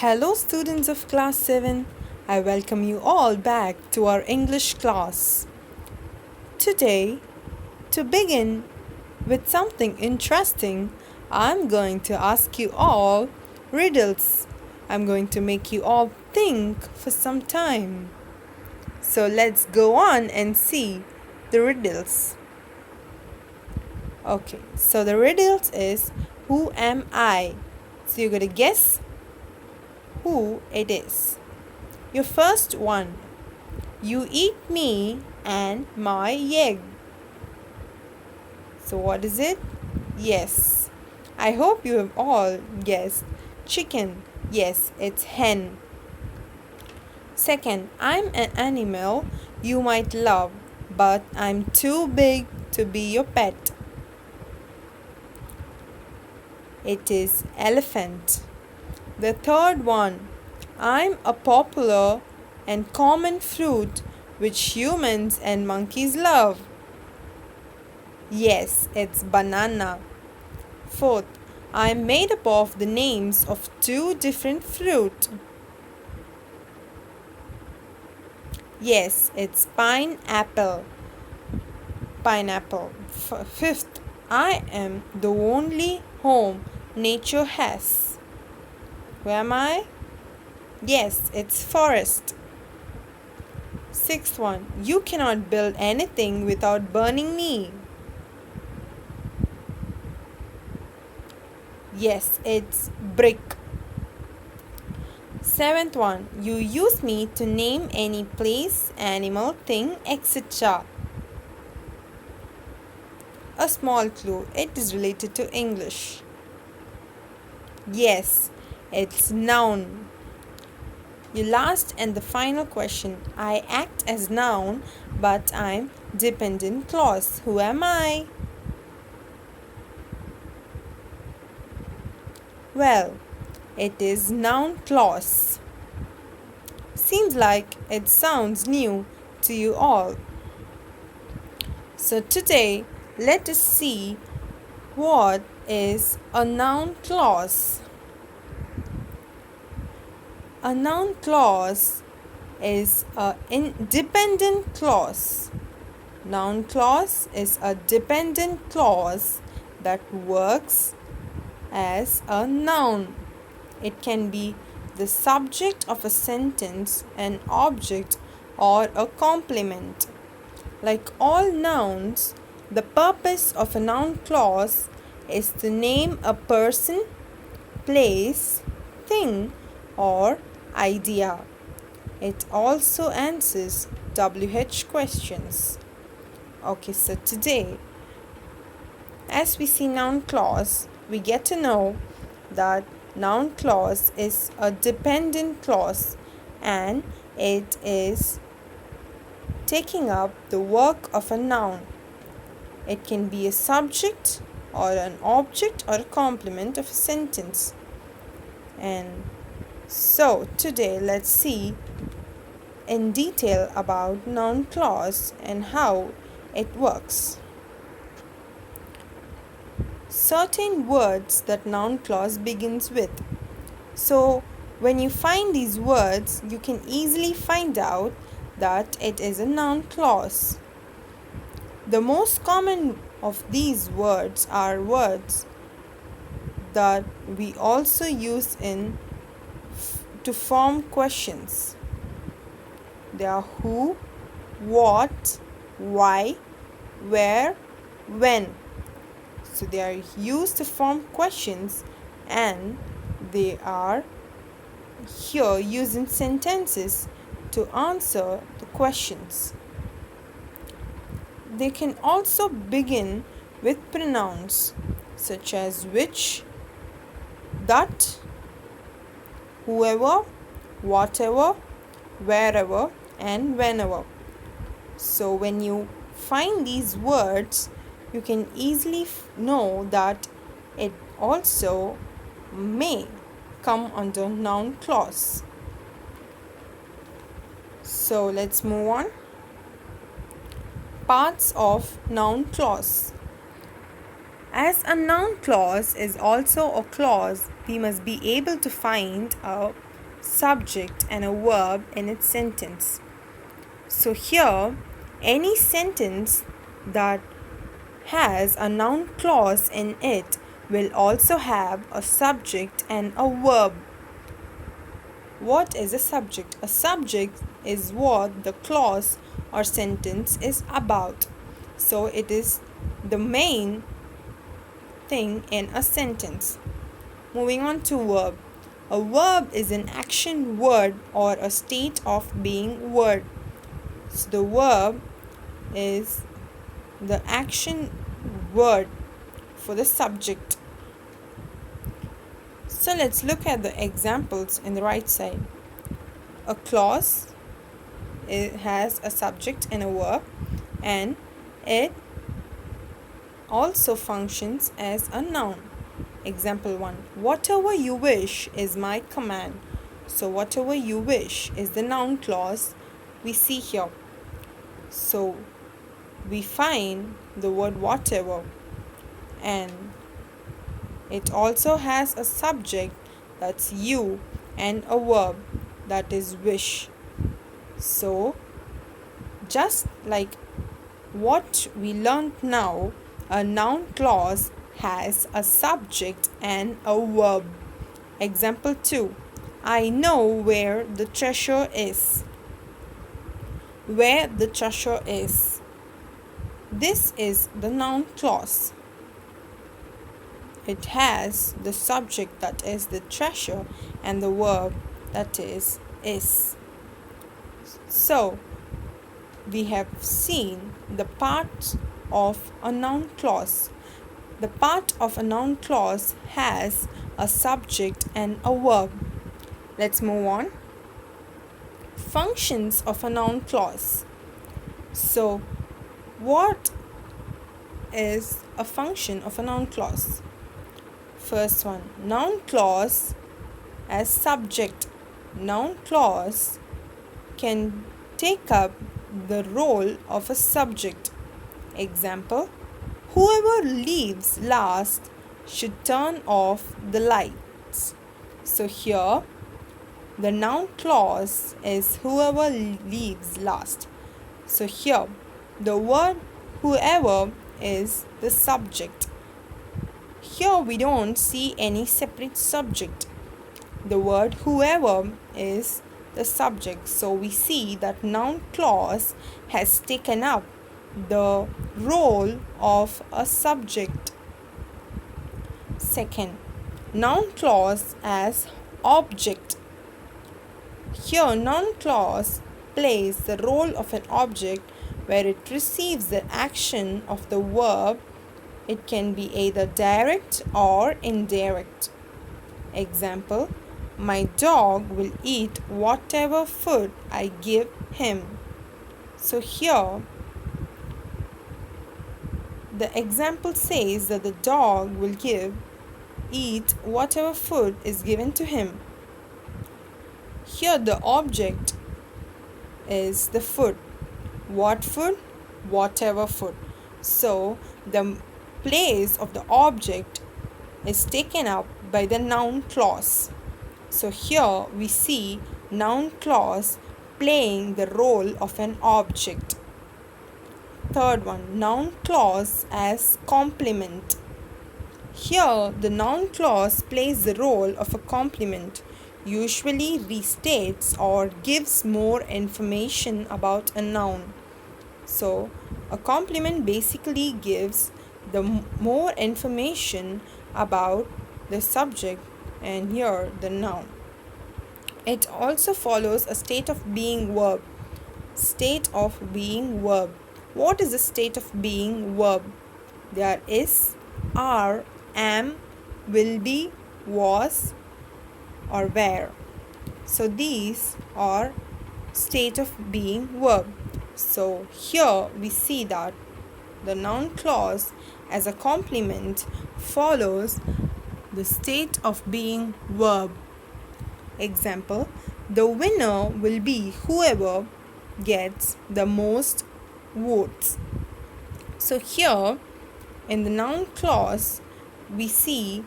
Hello, students of class 7. I welcome you all back to our English class. Today, to begin with something interesting, I'm going to ask you all riddles. I'm going to make you all think for some time. So let's go on and see the riddles. Okay, so the riddles is who am I? So you're going to guess who it is. Your first one. You eat me and my egg. So what is it? Yes. I hope you have all guessed chicken. Yes, it's hen. Second, I'm an animal you might love, but I'm too big to be your pet. It is elephant. The third one, I'm a popular and common fruit which humans and monkeys love. Yes, it's banana. Fourth, I'm made up of the names of two different fruit. Yes, it's pineapple. Fifth, I am the only home nature has. Who am I? Yes, it's forest. Sixth one, you cannot build anything without burning me. Yes, it's brick. Seventh one, you use me to name any place, animal, thing, etc. A small clue, it is related to English. Yes, it's noun. Your last and the final question. I act as noun, but I'm dependent clause. Who am I? Well, it is noun clause. Seems like it sounds new to you all. So today, let us see what is a noun clause. A noun clause is a dependent clause. Noun clause is a dependent clause that works as a noun. It can be the subject of a sentence, an object, or a complement. Like all nouns, the purpose of a noun clause is to name a person, place, thing, or idea. It also answers WH questions. Okay, so today, as we see noun clause, we get to know that noun clause is a dependent clause and it is taking up the work of a noun. It can be a subject or an object or a complement of a sentence. And so today let's see in detail about noun clause and how it works. Certain words that noun clause begins with. So when you find these words, you can easily find out that it is a noun clause. The most common of these words are words that we also use to form questions. They are who, what, why, where, when. So they are used to form questions and they are here used in sentences to answer the questions. They can also begin with pronouns such as which, that, whoever, whatever, wherever, and whenever. So when you find these words, you can easily know that it also may come under noun clause. So let's move on. Parts of noun clause. As a noun clause is also a clause, we must be able to find a subject, and a verb in its sentence. So here, any sentence that has a noun clause in it will also have a subject and a verb. What is a subject? A subject is what the clause or sentence is about. So it is the main thing in a sentence. Moving on to verb. A verb is an action word or a state of being word. So the verb is the action word for the subject. So let's look at the examples in the right side. A clause, it has a subject and a verb, and it also functions as a noun. Example 1. Whatever you wish is my command. So whatever you wish is the noun clause we see here. So we find the word whatever, and it also has a subject, that's you, and a verb, that is wish. So just like what we learned now, a noun clause has a subject and a verb. Example 2. I know where the treasure is. Where the treasure is. This is the noun clause. It has the subject, that is the treasure, and the verb, that is. So we have seen the part of a noun clause. The part of a noun clause has a subject and a verb. Let's move on. Functions of a noun clause. So what is a function of a noun clause? First one, noun clause as subject. Noun clause can take up the role of a subject. Example, whoever leaves last should turn off the lights. So here, the noun clause is whoever leaves last. So here, the word whoever is the subject. Here we don't see any separate subject. The word whoever is the subject. So we see that noun clause has taken up the role of a subject. Second, noun clause as object. Here noun clause plays the role of an object where it receives the action of the verb. It can be either direct or indirect. Example, my dog will eat whatever food I give him. So here, the example says that the dog will eat whatever food is given to him. Here the object is the food. What food? Whatever food. So the place of the object is taken up by the noun clause. So here we see noun clause playing the role of an object. Third one, noun clause as complement. Here the noun clause plays the role of a complement, usually restates or gives more information about a noun. So a complement basically gives the more information about the subject, and here the noun. It also follows a state of being verb. State of being verb. What is the state of being verb? There is, are, am, will be, was, or were. So these are state of being verb. So here we see that the noun clause as a complement follows the state of being verb. Example, the winner will be whoever gets the most votes. So here in the noun clause we see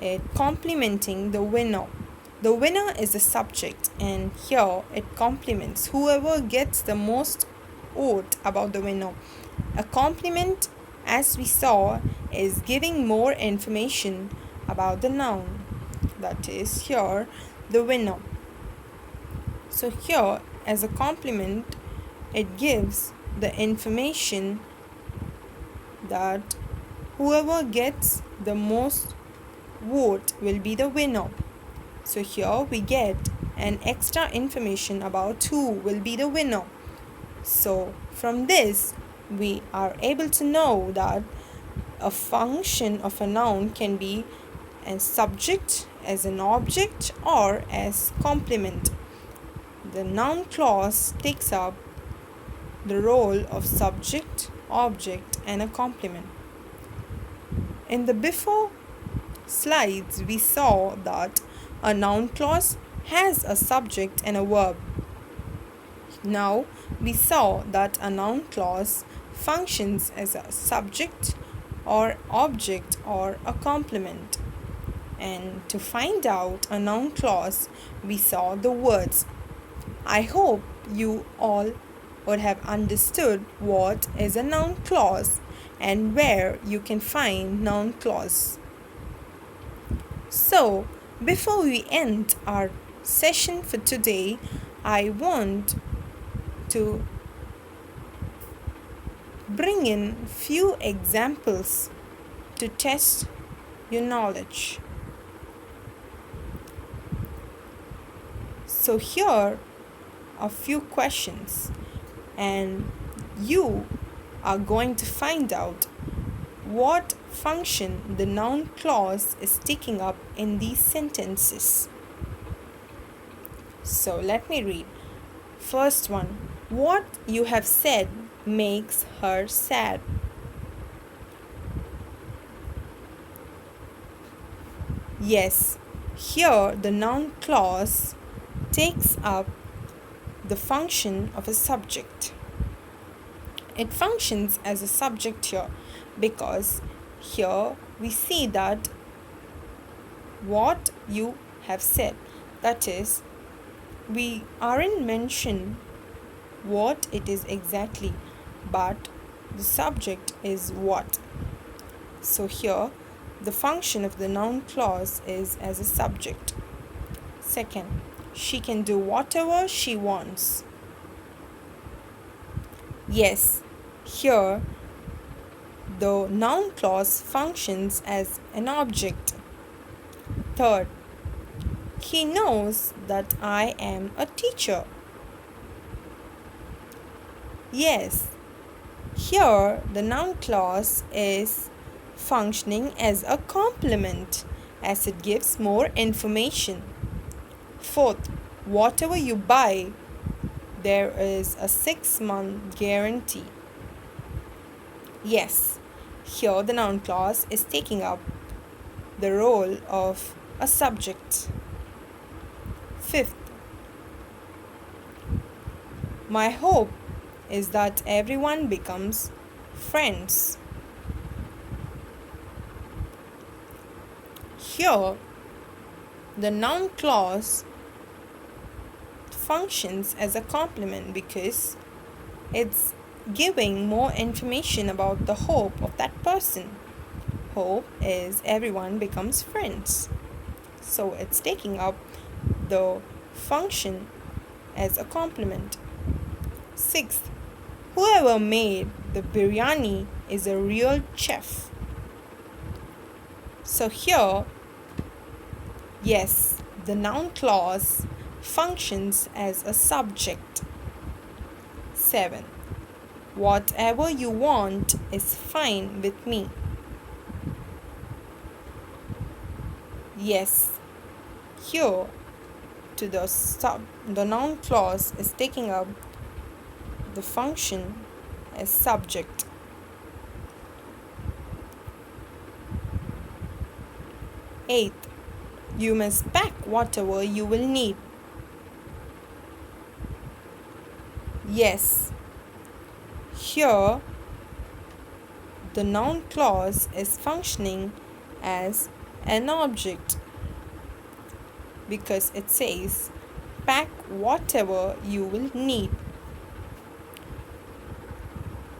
it complementing the winner. The winner is the subject, and here it complements whoever gets the most vote about the winner. A compliment, as we saw, is giving more information about the noun. That is here the winner. So here as a compliment it gives the information that whoever gets the most vote will be the winner. So here we get an extra information about who will be the winner. So from this we are able to know that a function of a noun can be a subject, as an object, or as complement. The noun clause takes up the role of subject, object, and a complement. In the before slides, we saw that a noun clause has a subject and a verb. Now, we saw that a noun clause functions as a subject or object or a complement. And to find out a noun clause, we saw the words. I hope you all would have understood what is a noun clause and where you can find noun clause. So, before we end our session for today, I want to bring in few examples to test your knowledge. So here are few questions, and you are going to find out what function the noun clause is taking up in these sentences. So let me read. First one, what you have said makes her sad. Yes, here the noun clause takes up the function of a subject. It functions as a subject here because here we see that what you have said, that is, we aren't mentioned what it is exactly, but the subject is what. So here the function of the noun clause is as a subject. Second, she can do whatever she wants. Yes, here the noun clause functions as an object. Third, he knows that I am a teacher. Yes, here the noun clause is functioning as a complement as it gives more information. Fourth, whatever you buy, there is a 6-month guarantee. Yes, here the noun clause is taking up the role of a subject. Fifth, my hope is that everyone becomes friends. Here, the noun clause functions as a complement because it's giving more information about the hope of that person. Hope is everyone becomes friends. So it's taking up the function as a complement. Sixth, whoever made the biryani is a real chef. So here, yes, the noun clause functions as a subject. 7. Whatever you want is fine with me. Yes, here to the noun clause is taking up the function as subject. 8. You must pack whatever you will need. Yes, here the noun clause is functioning as an object. because it says pack whatever you will need.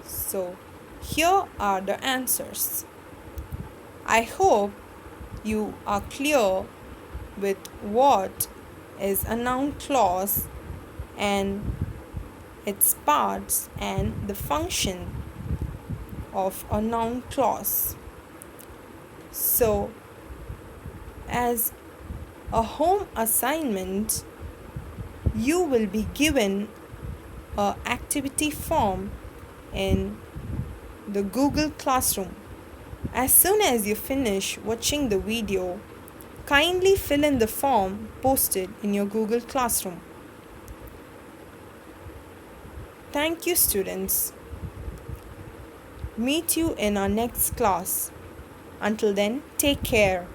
So here are the answers. I hope you are clear with what is a noun clause and its parts and the function of a noun clause. So, as a home assignment, you will be given an activity form in the Google Classroom. As soon as you finish watching the video, kindly fill in the form posted in your Google Classroom. Thank you, students. Meet you in our next class. Until then, take care.